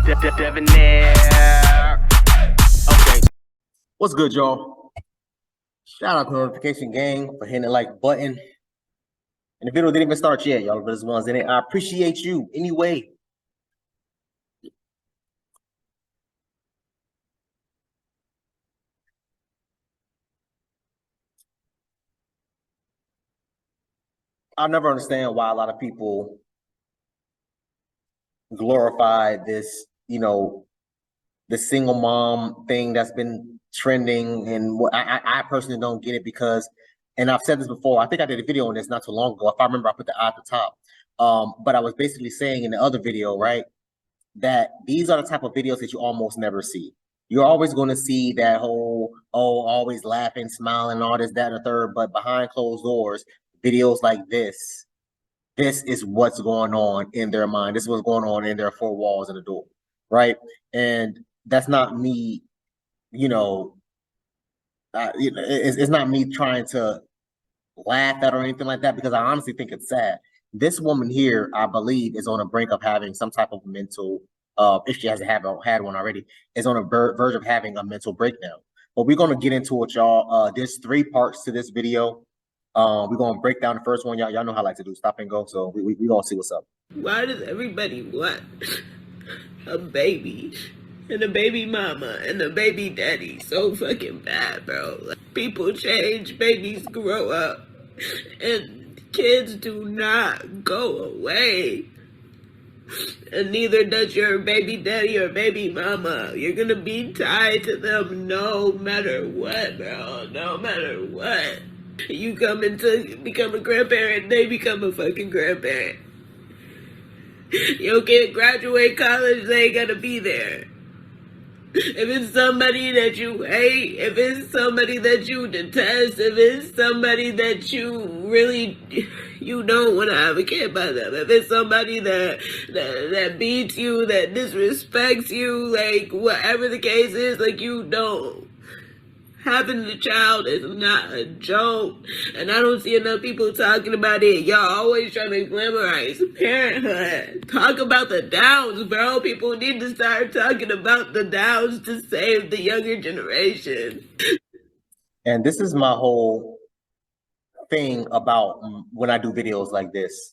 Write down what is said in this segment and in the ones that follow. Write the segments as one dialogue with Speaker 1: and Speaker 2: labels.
Speaker 1: Debonair. Okay.
Speaker 2: What's good, y'all? Shout out to Notification Gang for hitting the like button. And the video didn't even start yet, y'all. But this one's in it. I appreciate you anyway. I'll never understand why a lot of people glorify this, the single mom thing that's been trending. And I personally don't get it because, and I've said this before, I think I did a video on this not too long ago. If I remember, I put the eye at the top. But I was basically saying in the other video, right, that these are the type of videos that you almost never see. You're always going to see that whole, always laughing, smiling, all this, that, and the third. But behind closed doors, videos like this is what's going on in their mind. This is what's going on in their four walls and the door, right? And that's not me, it's not me trying to laugh at or anything like that, because I honestly think it's sad. This woman here, I believe, is on the brink of having some type of mental, if she hasn't had one already, is on a verge of having a mental breakdown. But we're going to get into it, y'all. There's 3 parts to this video. We're going to break down the first one. Y'all know how I like to do stop and go. So we going to see what's up.
Speaker 3: Why does everybody want a baby and a baby mama and a baby daddy so fucking bad, bro? Like, people change, babies grow up, and kids do not go away. And neither does your baby daddy or baby mama. You're gonna be tied to them no matter what, bro. No matter what. You come to become a grandparent, they become a fucking grandparent. Your kid graduate college, they ain't gotta be there. If it's somebody that you hate, if it's somebody that you detest, if it's somebody that you don't want to have a kid by them, if it's somebody that beats you, that disrespects you, like whatever the case is, like you don't. Having a child is not a joke, and I don't see enough people talking about it. Y'all always trying to glamorize parenthood. Talk about the downs, bro. People need to start talking about the downs to save the younger generation.
Speaker 2: And this is my whole thing about when I do videos like this.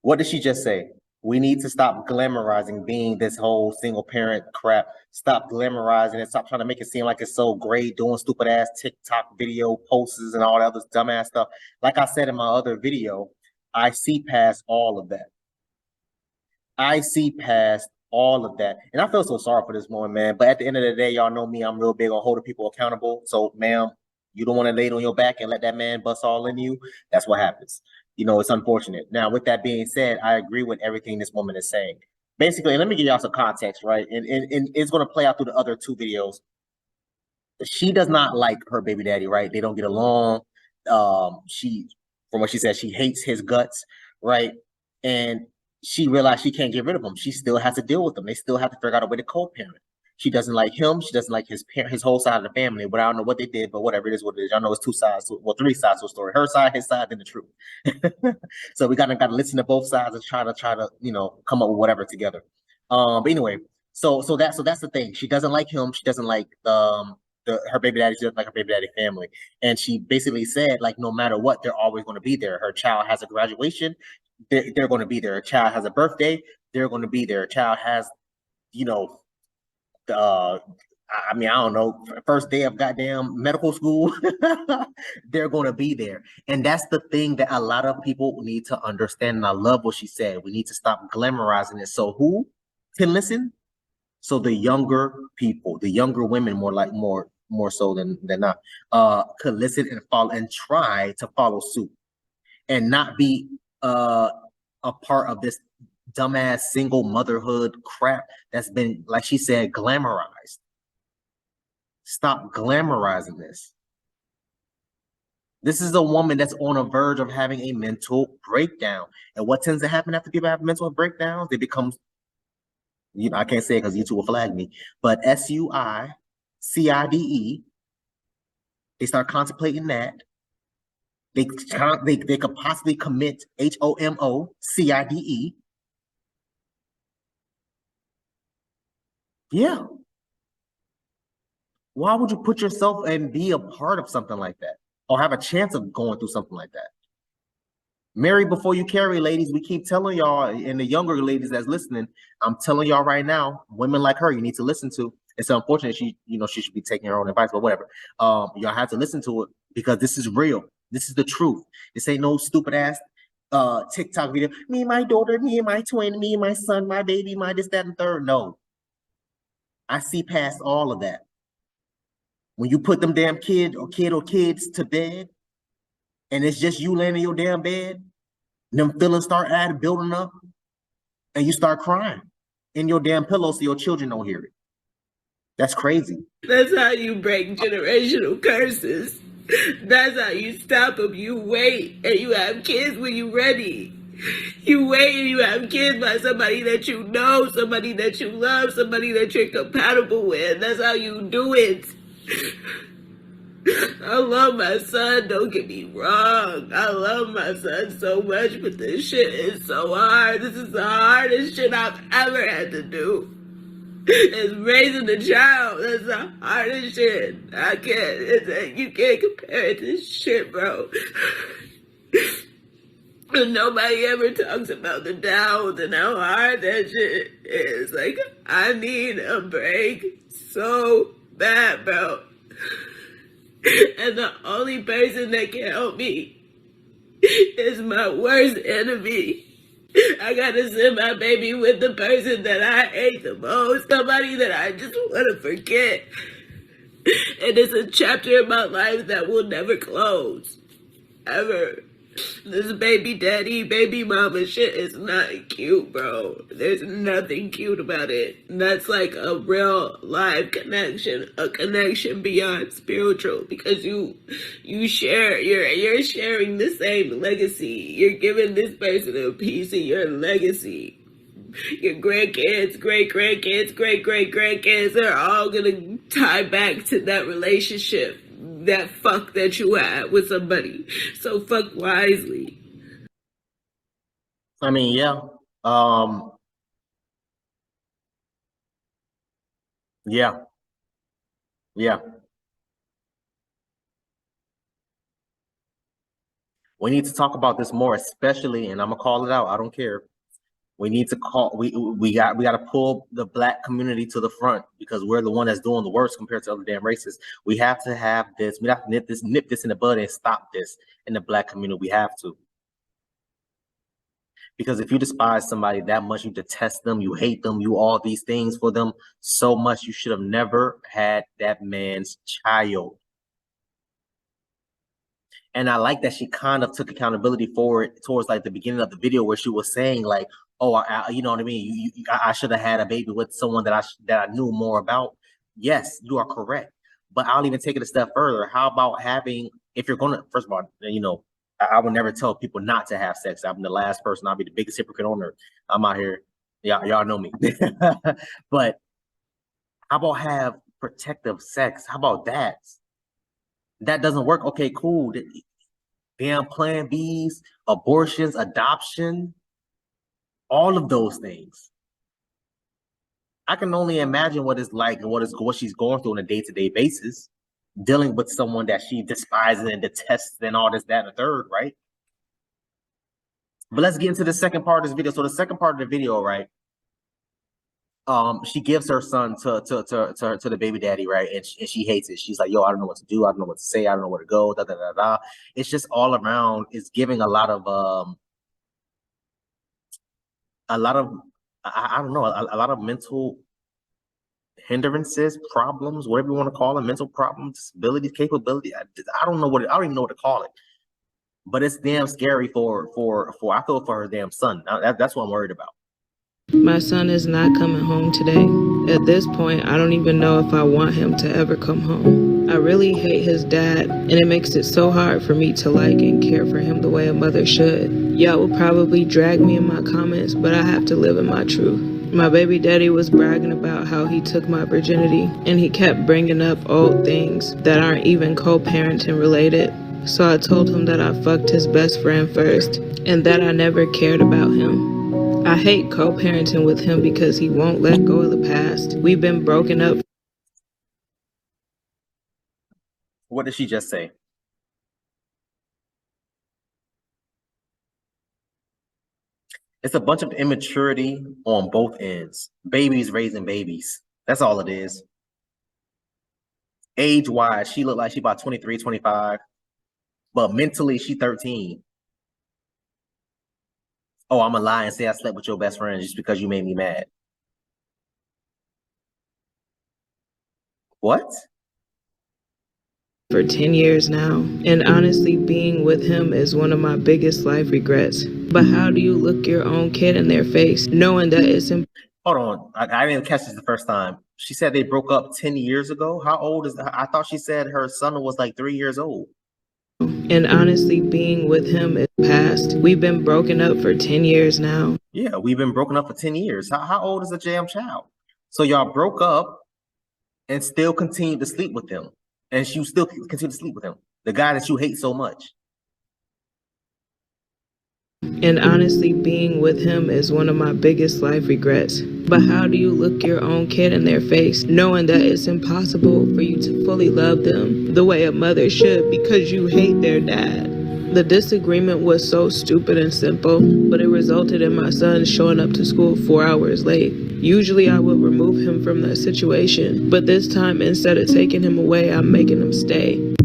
Speaker 2: What did she just say? We need to stop glamorizing being this whole single parent crap. Stop glamorizing it. Stop trying to make it seem like it's so great, doing stupid ass TikTok video posts and all that other dumbass stuff. Like I said in my other video, I see past all of that. I see past all of that. And I feel so sorry for this woman, man. But at the end of the day, y'all know me, I'm real big on holding people accountable. So, ma'am, you don't want to lay it on your back and let that man bust all in you. That's what happens. It's unfortunate. Now, with that being said, I agree with everything this woman is saying. Basically, let me give y'all some context, right? And it's going to play out through the other 2 videos. She does not like her baby daddy, right? They don't get along. From what she said, she hates his guts, right? And she realized she can't get rid of him. She still has to deal with them. They still have to figure out a way to co-parent. She doesn't like him. She doesn't like his whole side of the family. But I don't know what they did, but whatever, it is what it is. Y'all know it's 2 sides, 3 sides to a story. Her side, his side, then the truth. So we gotta listen to both sides and try to come up with whatever together. But anyway, so that's the thing. She doesn't like him. She doesn't like her baby daddy. She doesn't like her baby daddy family. And she basically said, like, no matter what, they're always going to be there. Her child has a graduation, they're going to be there. A child has a birthday, they're going to be there. A child has, I don't know, first day of goddamn medical school, they're going to be there. And that's the thing that a lot of people need to understand. And I love what she said. We need to stop glamorizing it. So who can listen? So the younger people, the younger women, more so than not, could listen and follow and try to follow suit and not be a part of this dumbass single motherhood crap that's been, like she said, glamorized. Stop glamorizing this. This is a woman that's on a verge of having a mental breakdown. And what tends to happen after people have mental breakdowns? They become, I can't say it because YouTube will flag me, but SUICIDE. They start contemplating that. They could possibly commit HOMOCIDE. Yeah. Why would you put yourself and be a part of something like that, or have a chance of going through something like that? Marry before you carry, ladies. We keep telling y'all, and the younger ladies that's listening, I'm telling y'all right now, women like her, you need to listen to. It's unfortunate she should be taking her own advice, but whatever. Y'all have to listen to it because this is real. This is the truth. This ain't no stupid ass TikTok video. Me and my daughter, me and my twin, me and my son, my baby, my this, that, and third. No, I see past all of that. When you put them damn kid or kids to bed, and it's just you laying in your damn bed, them feelings start building up, and you start crying in your damn pillow so your children don't hear it. That's crazy.
Speaker 3: That's how you break generational curses. That's how you stop them. You wait and you have kids when you're ready. You wait and you have kids by somebody that you know, somebody that you love, somebody that you're compatible with. That's how you do it. I love my son, don't get me wrong. I love my son so much, but this shit is so hard. This is the hardest shit I've ever had to do. It's raising a child. That's the hardest shit. I can't, you can't compare it to shit, bro. And nobody ever talks about the downs and how hard that shit is. Like, I need a break so bad, bro. And the only person that can help me is my worst enemy. I gotta send my baby with the person that I hate the most, somebody that I just want to forget. And it's a chapter in my life that will never close, ever. This baby daddy, baby mama shit is not cute, bro. There's nothing cute about it. That's like a real live connection, a connection beyond spiritual, because you share, you're sharing the same legacy. You're giving this person a piece of your legacy. Your grandkids, great-grandkids, great-great-grandkids, they're all gonna tie back to that relationship, that fuck that you had with somebody. So fuck wisely.
Speaker 2: I mean, yeah. Yeah. Yeah. We need to talk about this more, especially, and I'm gonna call it out. I don't care. We need to we got to pull the Black community to the front, because we're the one that's doing the worst compared to other damn races. We have to have this. We have to nip this in the bud and stop this in the Black community. We have to. Because if you despise somebody that much, you detest them, you hate them, you all these things for them so much, you should have never had that man's child. And I like that she kind of took accountability for it towards like the beginning of the video, where she was saying like, "Oh, you know what I mean? I should have had a baby with someone that I knew more about." Yes, you are correct. But I'll even take it a step further. How about having, if you're gonna, first of all, I would never tell people not to have sex. I'm the last person. I'll be the biggest hypocrite on earth. I'm out here. Y'all know me. But how about have protective sex? How about that? That doesn't work. Okay, cool. Damn plan Bs, abortions, adoption, all of those things. I can only imagine what it's like and what she's going through on a day-to-day basis, dealing with someone that she despises and detests and all this, that, and the third, right? But let's get into the second part of this video. So the second part of the video, right? She gives her son to the baby daddy, right? And she hates it. She's like, "Yo, I don't know what to do. I don't know what to say. I don't know where to go." Da da da da. It's just all around. It's giving a lot of I don't know, a lot of mental hindrances, problems, whatever you want to call them, mental problems, disabilities, capability. I don't even know what to call it. But it's damn scary for I feel for her damn son. That's what I'm worried about.
Speaker 3: My son is not coming home today. At this point, I don't even know if I want him to ever come home. I really hate his dad, and it makes it so hard for me to like and care for him the way a mother should. Y'all will probably drag me in my comments, but I have to live in my truth. My baby daddy was bragging about how he took my virginity, and he kept bringing up old things that aren't even co-parenting related. So I told him that I fucked his best friend first, and that I never cared about him. I hate co-parenting with him because he won't let go of the past. We've been broken up.
Speaker 2: What did she just say? It's a bunch of immaturity on both ends. Babies raising babies. That's all it is. Age-wise, she looked like she about 23, 25. But mentally, she 13. Oh, I'm gonna lie and say I slept with your best friend just because you made me mad. What?
Speaker 3: For 10 years now, and honestly, being with him is one of my biggest life regrets. But how do you look your own kid in their face, knowing that it's
Speaker 2: Hold on, I didn't catch this the first time. She said they broke up 10 years ago. How old is I thought she said her son was like 3 years old.
Speaker 3: and honestly, being with him is past. We've been broken up for 10 years now.
Speaker 2: Yeah, we've been broken up for 10 years. How old is a jam child? So y'all broke up and still continue to sleep with him. And you still continue to sleep with him. The guy that you hate so much.
Speaker 3: And honestly, being with him is one of my biggest life regrets. But how do you look your own kid in their face, knowing that it's impossible for you to fully love them the way a mother should because you hate their dad? The disagreement was so stupid and simple, but it resulted in my son showing up to school 4 hours late. Usually I would remove him from that situation, but this time instead of taking him away, I'm making him stay.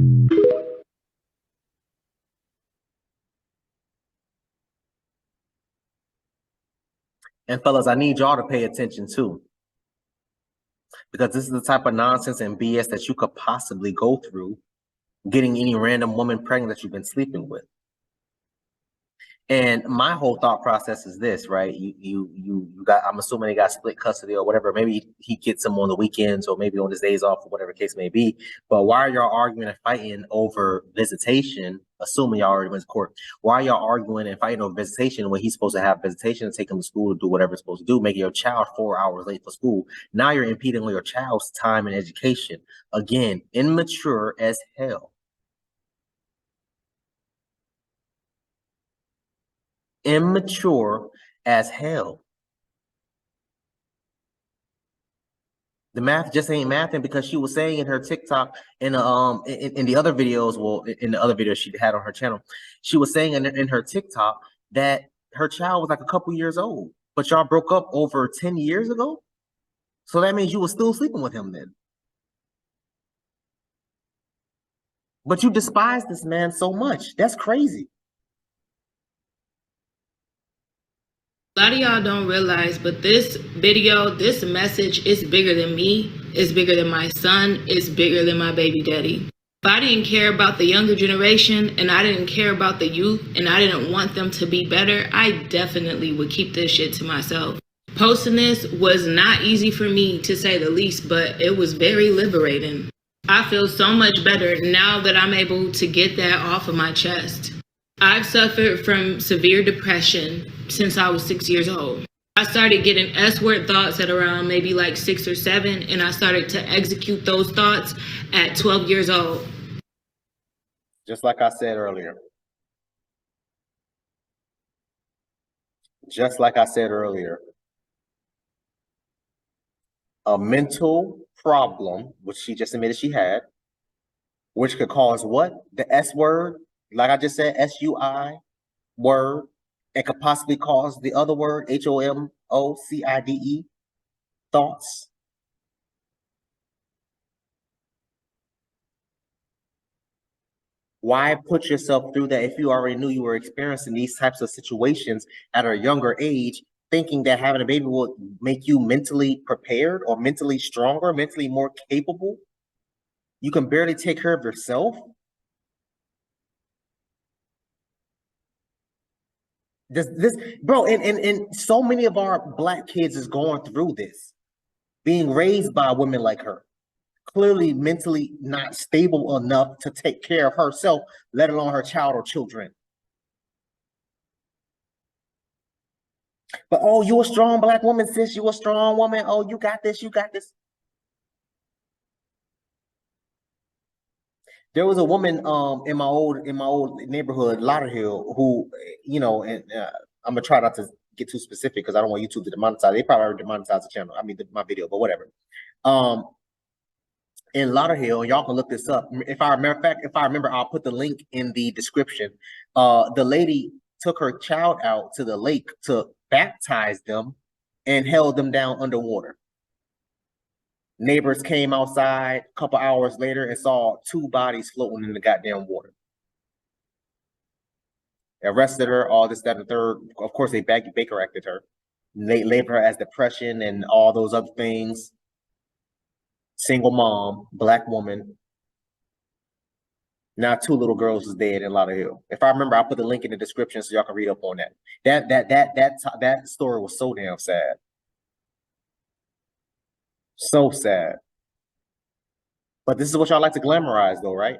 Speaker 2: And fellas, I need y'all to pay attention too. Because this is the type of nonsense and BS that you could possibly go through getting any random woman pregnant that you've been sleeping with. And my whole thought process is this, right? You got, I'm assuming they got split custody or whatever. Maybe he gets them on the weekends or maybe on his days off or whatever the case may be. But why are y'all arguing and fighting over visitation? Assuming y'all already went to court. Why are y'all arguing and fighting over visitation when he's supposed to have visitation and take him to school to do whatever it's supposed to do, making your child 4 hours late for school? Now you're impeding on your child's time and education. Again, immature as hell. Immature as hell. The math just ain't mathing because she was saying in her TikTok in the other videos, well, in the other videos she had on her channel, she was saying in her TikTok that her child was like a couple years old, but y'all broke up over 10 years ago. So that means you were still sleeping with him then. But you despise this man so much. That's crazy.
Speaker 3: A lot of y'all don't realize, but this video, this message is bigger than me, it's bigger than my son, it's bigger than my baby daddy. If I didn't care about the younger generation and I didn't care about the youth and I didn't want them to be better, I definitely would keep this shit to myself. Posting this was not easy for me, to say the least, but it was very liberating. I feel so much better now that I'm able to get that off of my chest. I've suffered from severe depression since I was 6 years old. I started getting S-word thoughts at around maybe like 6 or 7, and I started to execute those thoughts at 12 years old.
Speaker 2: Just like I said earlier. Just like I said earlier. A mental problem, which she just admitted she had, which could cause what? The S word, like I just said, SUI word. It could possibly cause the other word, HOMOCIDE, thoughts. Why put yourself through that if you already knew you were experiencing these types of situations at a younger age, thinking that having a baby will make you mentally prepared or mentally stronger, mentally more capable? You can barely take care of yourself. This bro, and so many of our Black kids is going through this, being raised by women like her, clearly mentally not stable enough to take care of herself, let alone her child or children. But oh, you a strong Black woman, sis. You a strong woman. Oh, you got this. You got this. There was a woman in my old neighborhood, Lauderhill, who, you know, and I'm gonna try not to get too specific because I don't want YouTube to demonetize. They probably already demonetized the channel. I mean, my video, but whatever. In Lauderhill, y'all can look this up. If I remember, I'll put the link in the description. The lady took her child out to the lake to baptize them and held them down underwater. Neighbors came outside a couple hours later and saw 2 bodies floating in the goddamn water. Arrested her, all this, that, and the third. Of course, they Baker acted her. They labeled her as depression and all those other things. Single mom, Black woman. Now 2 little girls is dead in Lauderhill. If I remember, I'll put the link in the description so y'all can read up on that. That story was so damn sad. So sad. But this is what y'all like to glamorize though, right?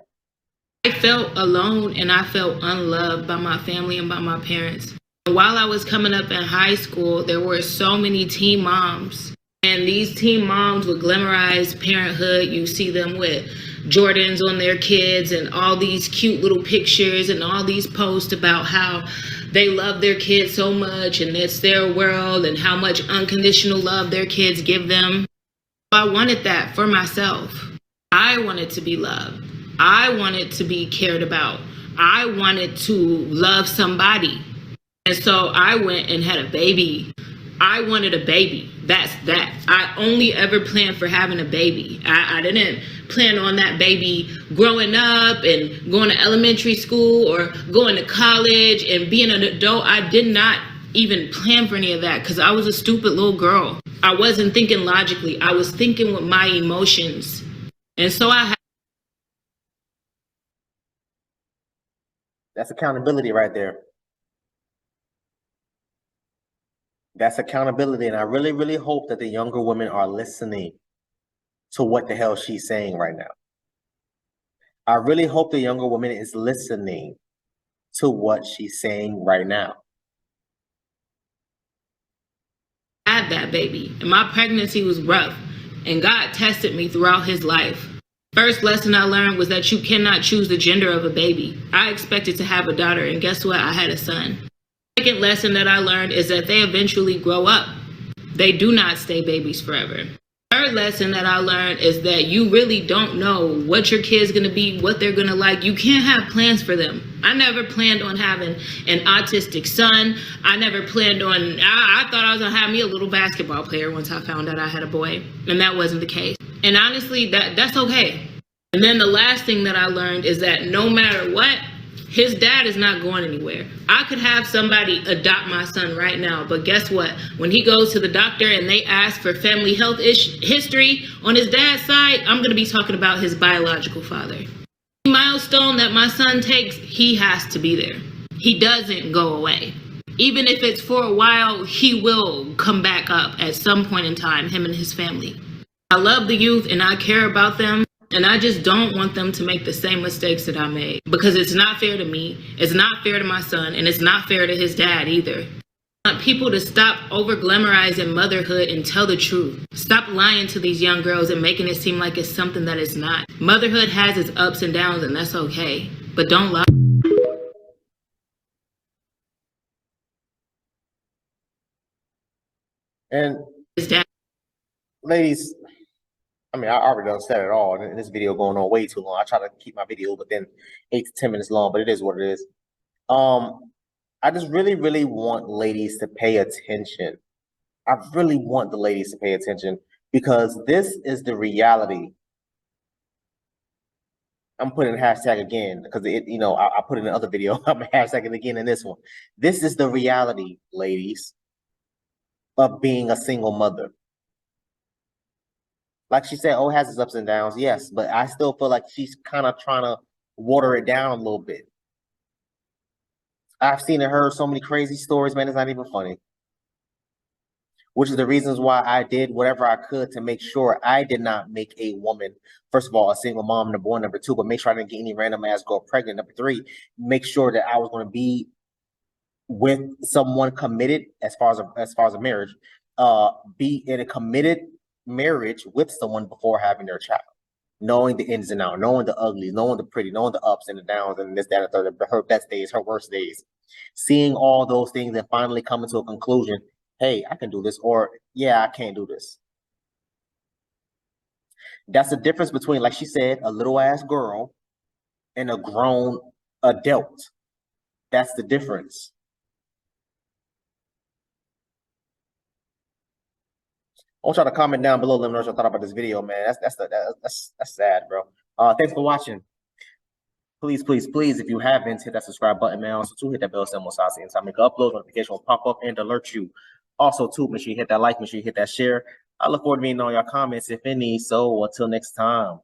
Speaker 3: I felt alone and I felt unloved by my family and by my parents. While I was coming up in high school, there were so many teen moms. And these teen moms would glamorize parenthood. You see them with Jordans on their kids and all these cute little pictures and all these posts about how they love their kids so much and it's their world and how much unconditional love their kids give them. I wanted that for myself. I wanted to be loved. I wanted to be cared about. I wanted to love somebody. And so I went and had a baby. I wanted a baby. That's that. I only ever planned for having a baby. I didn't plan on that baby growing up and going to elementary school or going to college and being an adult. I did not even plan for any of that because I was a stupid little girl. I wasn't thinking logically. I was thinking with my emotions. And so
Speaker 2: That's accountability right there. That's accountability. And I really, really hope that the younger women are listening to what the hell she's saying right now. I really hope the younger woman is listening to what she's saying right now.
Speaker 3: I had that baby and my pregnancy was rough and God tested me throughout his life. First lesson I learned was that you cannot choose the gender of a baby. I expected to have a daughter and guess what? I had a son. Second lesson that I learned is that they eventually grow up. They do not stay babies forever. Third lesson that I learned is that you really don't know what your kid's gonna be, what they're gonna like. You can't have plans for them. I never planned on having an autistic son. I never planned on, I thought I was gonna have me a little basketball player once I found out I had a boy, and that wasn't the case. And honestly, that's okay. And then the last thing that I learned is that no matter what, his dad is not going anywhere. I could have somebody adopt my son right now, but guess what? When he goes to the doctor and they ask for family health history on his dad's side, I'm gonna be talking about his biological father. The milestone that my son takes, he has to be there. He doesn't go away. Even if it's for a while, he will come back up at some point in time, him and his family. I love the youth and I care about them. And I just don't want them to make the same mistakes that I made because it's not fair to me, it's not fair to my son, and it's not fair to his dad either. I want people to stop over glamorizing motherhood and tell the truth. Stop lying to these young girls and making it seem like it's something that it's not. Motherhood has its ups and downs and that's okay, but don't lie.
Speaker 2: And
Speaker 3: His dad.
Speaker 2: ladies, I mean, I already done said it all, and this video going on way too long. I try to keep my video within 8 to 10 minutes long, but it is what it is. I just really, really want ladies to pay attention. I really want the ladies to pay attention because this is the reality. I'm putting a hashtag again because I put it in the other video. I'm hashtagging again in this one. This is the reality, ladies, of being a single mother. Like she said, oh, it has its ups and downs. Yes, but I still feel like she's kind of trying to water it down a little bit. I've seen and heard so many crazy stories, man, it's not even funny. Which is the reasons why I did whatever I could to make sure I did not make a woman, first of all, a single mom, number one, number two, but make sure I didn't get any random ass girl pregnant. Number three, make sure that I was going to be with someone committed as far as a marriage, be in a committed marriage with someone before having their child, knowing the ins and outs, knowing the uglies, knowing the pretty, knowing the ups and the downs and this, that, and the third, her best days, her worst days. seeing all those things and finally coming to a conclusion, hey, I can do this, or yeah, I can't do this. That's the difference between, like she said, a little ass girl and a grown adult. That's the difference. I want y'all to comment down below. Let me know what y'all thought about this video, man. That's sad, bro. Thanks for watching. Please, if you haven't, hit that subscribe button, man. Also, too, hit that bell symbol so I see anytime I make uploads, notification will pop up and alert you. Also, too, make sure you hit that like, make sure you hit that share. I look forward to reading all your comments, if any. So until next time,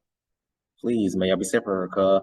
Speaker 2: please, man, y'all be safe for her, cuz.